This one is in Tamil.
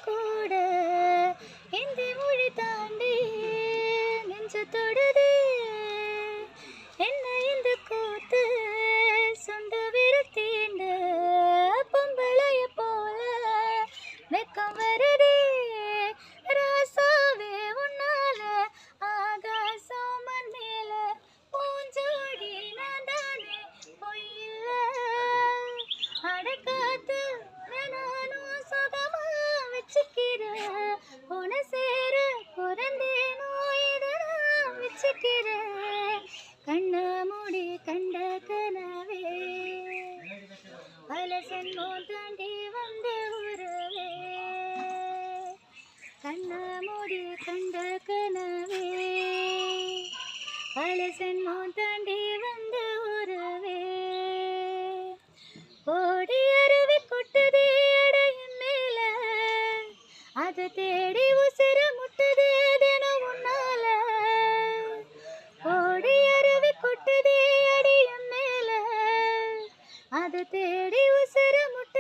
கூட இந்தி மொழி தாண்டி நெஞ்ச தொடுதே என்ன இந்த கூத்து சுண்டு விருத்தீண்டு பொம்பளைய போல வெக்கம் வருதே ராசாவே உன்னால ஆகாசம் மண் மேல பூஞ்சோடி நான் தானே பொய்யில்ல அடக்காத்து நானும் சுகமா வச்சுக்கிறேன் உன சேர பிறந்தேனோ இதை நான் வச்சுக்கிறேன் கண்ண மூடி கண்ட கனவே பல சென்மம் தாண்டி வந்த உறவே கண்ண மூடி கண்ட கனவே பல சென்மம் தாண்டி வந்த உறவே ஓடி அருவி கொட்டுதே அடையின் மேல அதை தேடி உசிர முட்டுதே தினம் உன்னால ஓடி அருவி கொட்டுதே அடியின் மேல அதை தேடி உசிர முட்டு